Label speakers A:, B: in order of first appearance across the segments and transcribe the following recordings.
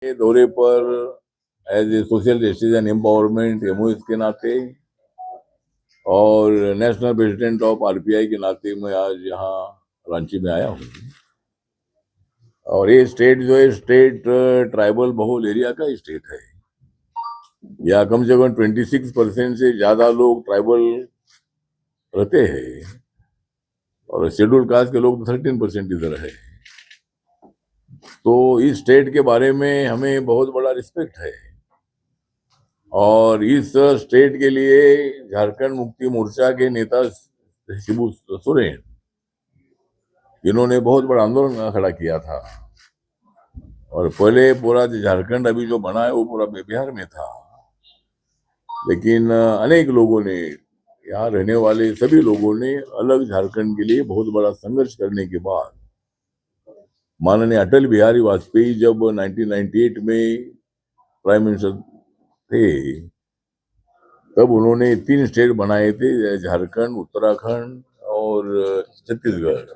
A: के दौरे पर as a social justice and empowerment MOS के नाते और नेशनल प्रेसिडेंट ऑफ आरपीआई के नाते मैं आज यहाँ रांची में आया हूँ। और ये स्टेट जो है स्टेट ट्राइबल बहुल एरिया का स्टेट है। यहाँ कम से कम 26% से ज्यादा लोग ट्राइबल रहते हैं और शेड्यूल कास्ट के लोग 13% इधर है। तो इस स्टेट के बारे में हमें बहुत बड़ा रिस्पेक्ट है और इस स्टेट के लिए झारखंड मुक्ति मोर्चा के नेता शिबू सोरेन इन्होंने बहुत बड़ा आंदोलन खड़ा किया था। और पहले पूरा झारखंड अभी जो बना है वो पूरा बिहार में था, लेकिन अनेक लोगों ने, यहाँ रहने वाले सभी लोगों ने अलग झारखंड के लिए बहुत बड़ा संघर्ष करने के बाद माननीय अटल बिहारी वाजपेयी जब 1998 में प्राइम मिनिस्टर थे तब उन्होंने 3 स्टेट बनाए थे, झारखंड, उत्तराखंड और छत्तीसगढ़।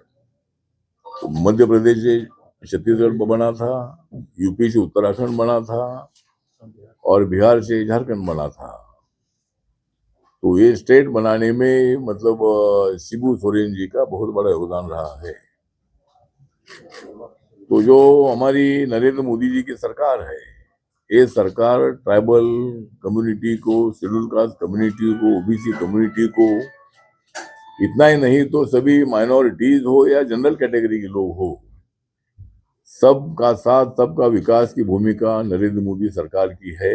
A: मध्य प्रदेश से छत्तीसगढ़ बना था, यूपी से उत्तराखंड बना था और बिहार से झारखंड बना था। तो ये स्टेट बनाने में मतलब शिबू सोरेन जी का बहुत बड़ा योगदान रहा है। तो जो हमारी नरेंद्र मोदी जी की सरकार है, ये सरकार ट्राइबल कम्युनिटी को, शेड्यूल कास्ट कम्युनिटी को, ओबीसी कम्युनिटी को, इतना ही नहीं तो सभी माइनॉरिटीज हो या जनरल कैटेगरी के लोग हो, सबका साथ, सबका विकास की भूमिका नरेंद्र मोदी सरकार की है।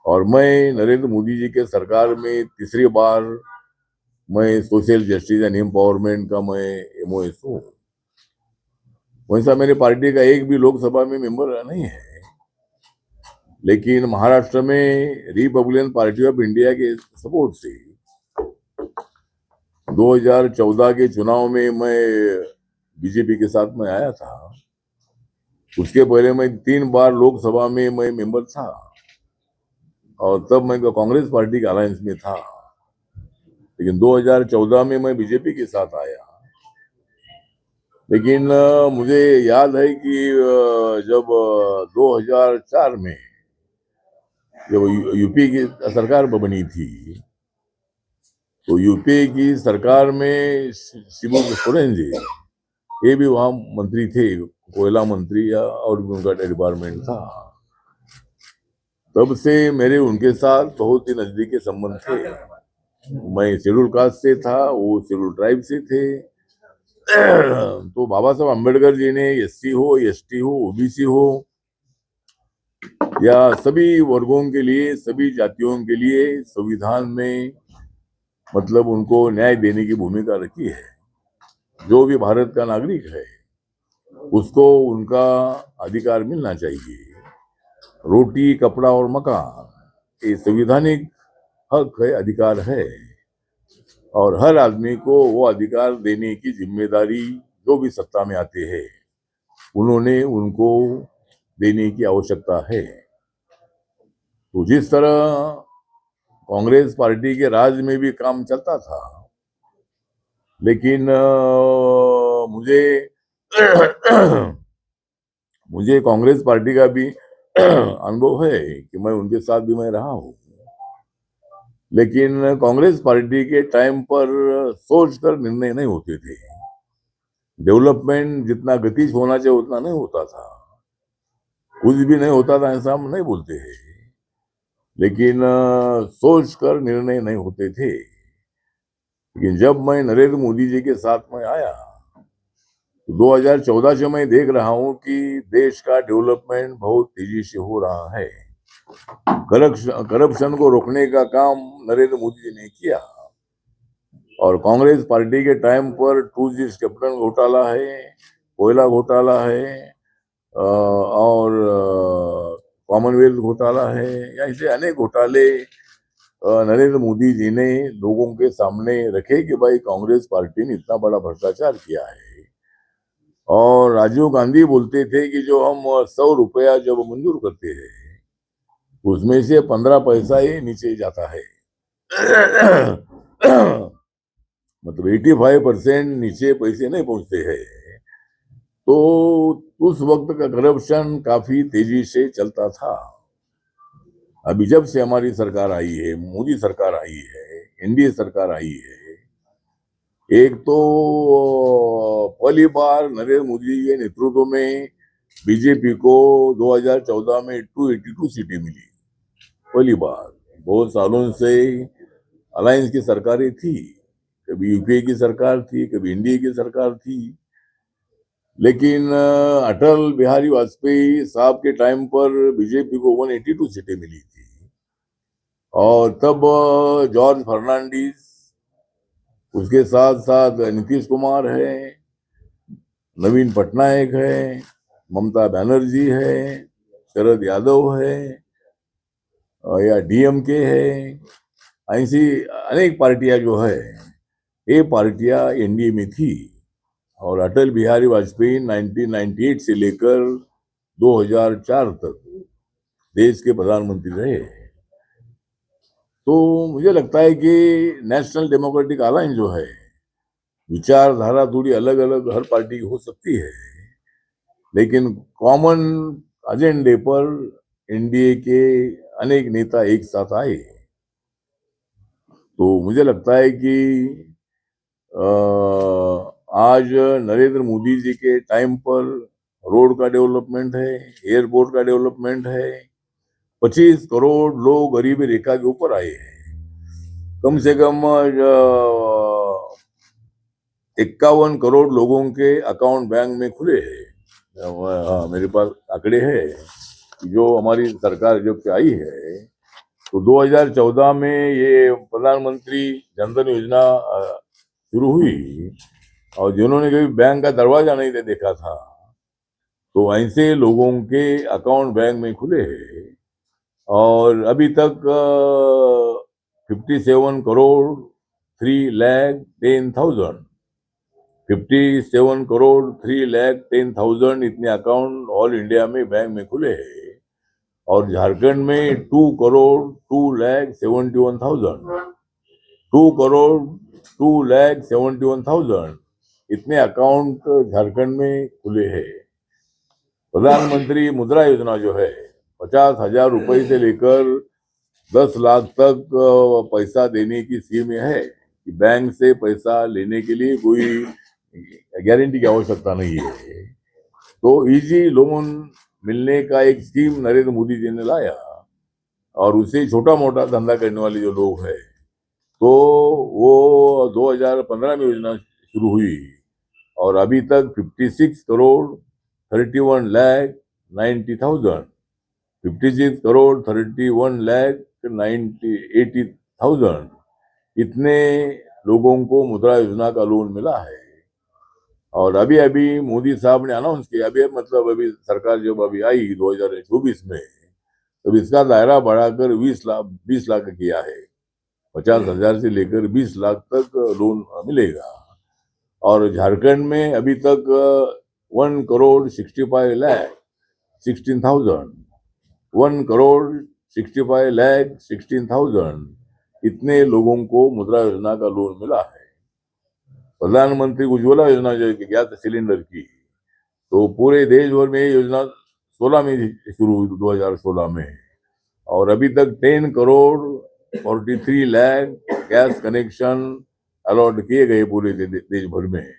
A: और मैं नरेंद्र मोदी जी के सरकार में तीसरी बार मैं सोशल जस्टिस एंड एम्पावरमेंट का मैं एमओएस हूँ। वैसा मेरे पार्टी का एक भी लोकसभा में मेंबर नहीं है, लेकिन महाराष्ट्र में रिपब्लिकन पार्टी ऑफ इंडिया के सपोर्ट से 2014 के चुनाव में मैं बीजेपी के साथ में आया था। उसके पहले मैं 3 बार लोकसभा में मैं मेंबर था और तब मैं कांग्रेस पार्टी के अलायंस में था, लेकिन 2014 में मैं बीजेपी के साथ आया। लेकिन मुझे याद है कि जब 2004 में जब यूपी की सरकार बनी थी तो यूपी की सरकार में शिबू सोरेन जी ये भी वहां मंत्री थे, कोयला मंत्री या और भी उनका डिपार्टमेंट था। तब से मेरे उनके साथ बहुत ही नजदीकी संबंध थे। मैं शेड्यूल कास्ट से था, वो शेड्यूल ट्राइब से थे। तो बाबा साहब अम्बेडकर जी ने एससी हो, एसटी हो, ओबीसी हो या सभी वर्गों के लिए, सभी जातियों के लिए संविधान में मतलब उनको न्याय देने की भूमिका रखी है। जो भी भारत का नागरिक है उसको उनका अधिकार मिलना चाहिए। रोटी, कपड़ा और मकान ये संवैधानिक हक है, अधिकार है और हर आदमी को वो अधिकार देने की जिम्मेदारी जो भी सत्ता में आते हैं उन्होंने उनको देने की आवश्यकता है। तो जिस तरह कांग्रेस पार्टी के राज में भी काम चलता था, लेकिन मुझे मुझे कांग्रेस पार्टी का भी अनुभव है कि मैं उनके साथ भी मैं रहा हूँ, लेकिन कांग्रेस पार्टी के टाइम पर सोचकर निर्णय नहीं होते थे। डेवलपमेंट जितना गतिज होना चाहिए उतना नहीं होता था, कुछ भी नहीं होता था ऐसा हम नहीं बोलते हैं, लेकिन सोच कर निर्णय नहीं होते थे। लेकिन जब मैं नरेंद्र मोदी जी के साथ में आया तो 2014 से मैं देख रहा हूं कि देश का डेवलपमेंट बहुत तेजी से हो रहा है। करप्शन को रोकने का काम नरेंद्र मोदी जी ने किया और कांग्रेस पार्टी के टाइम पर 2G कैपिटल घोटाला है, कोयला घोटाला है और कॉमनवेल्थ घोटाला है, या ऐसे अनेक घोटाले नरेंद्र मोदी जी ने लोगों के सामने रखे कि भाई कांग्रेस पार्टी ने इतना बड़ा भ्रष्टाचार किया है। और राजीव गांधी बोलते थे कि जो हम 100 रुपया जब मंजूर करते हैं उसमें से 15 पैसा ही नीचे जाता है। मतलब 85% नीचे पैसे नहीं पहुंचते हैं। तो उस वक्त का करप्शन काफी तेजी से चलता था। अभी जब से हमारी सरकार आई है, मोदी सरकार आई है, एनडीए सरकार आई है, एक तो पहली बार नरेंद्र मोदी के नेतृत्व में बीजेपी को 2014 में 282 सीटें मिली। पहली बार। बहुत सालों से अलायंस की सरकारें थी, कभी यूपीए की सरकार थी, कभी एनडीए की सरकार थी, लेकिन अटल बिहारी वाजपेयी साहब के टाइम पर बीजेपी को 182 सीटें मिली थी। और तब जॉर्ज फर्नांडिस, उसके साथ साथ नीतीश कुमार है, नवीन पटनायक है, ममता बनर्जी है, शरद यादव है, या डीएमके है, ऐसी अनेक पार्टियां जो है, ये पार्टियां एनडीए में थी। और अटल बिहारी वाजपेयी 1998 से लेकर 2004 तक देश के प्रधानमंत्री रहे। तो मुझे लगता है कि नेशनल डेमोक्रेटिक अलायंस जो है, विचारधारा थोड़ी अलग अलग हर पार्टी की हो सकती है, लेकिन कॉमन एजेंडे पर एनडीए के अनेक नेता एक साथ आए। तो मुझे लगता है कि आज नरेंद्र मोदी जी के टाइम पर रोड का डेवलपमेंट है, एयरपोर्ट का डेवलपमेंट है, 25 करोड़ लोग गरीबी रेखा के ऊपर आए हैं। कम से कम 51 करोड़ लोगों के अकाउंट बैंक में खुले हैं। हाँ, मेरे पास आंकड़े हैं जो हमारी सरकार जब से आई है, तो 2014 में ये प्रधानमंत्री जनधन योजना शुरू हुई, और जिन्होंने कभी बैंक का दरवाजा नहीं देखा था, तो ऐसे लोगों के अकाउंट बैंक में खुले हैं। और अभी तक 57 करोड़ 3 लाख 10,000 57 करोड़ 3 लाख 10,000 इतने अकाउंट ऑल इंडिया में बैंक में खुले हैं। और झारखंड में 2 करोड़ 2 लाख 71,000 2 करोड़ 2 लाख 71,000 इतने अकाउंट झारखंड में खुले हैं। प्रधानमंत्री मुद्रा योजना जो है, 50,000 रुपए से लेकर 10 लाख तक पैसा देने की स्कीम है कि बैंक से पैसा लेने के लिए कोई गारंटी की आवश्यकता नहीं है। तो इजी लोन मिलने का एक स्कीम नरेंद्र मोदी जी ने लाया, और उसे छोटा मोटा धंधा करने वाले जो लोग हैं, तो वो 2015 में योजना शुरू हुई, और अभी तक 56 करोड़ 31 लाख 90,000 56 करोड़ 31 लाख 80,000 इतने लोगों को मुद्रा योजना का लोन मिला है। और अभी अभी मोदी साहब ने अनाउंस किया, अभी मतलब अभी सरकार जब अभी आई 2024 में, तो इसका दायरा बढ़ाकर 20 लाख किया है। 50,000 से लेकर 20 लाख तक लोन मिलेगा। और झारखंड में अभी तक 1 करोड़ 65 लाख 16,000 1 करोड़ 65 लाख 16,000 इतने लोगों को मुद्रा योजना का लोन मिला है। प्रधानमंत्री उज्ज्वला योजना जो है गैस सिलेंडर की, तो पूरे देश भर में ये योजना 16 में शुरू हुई, 2016 में, और अभी तक 10 crore 43 lakh gas connection allot किए गए पूरे देश भर में।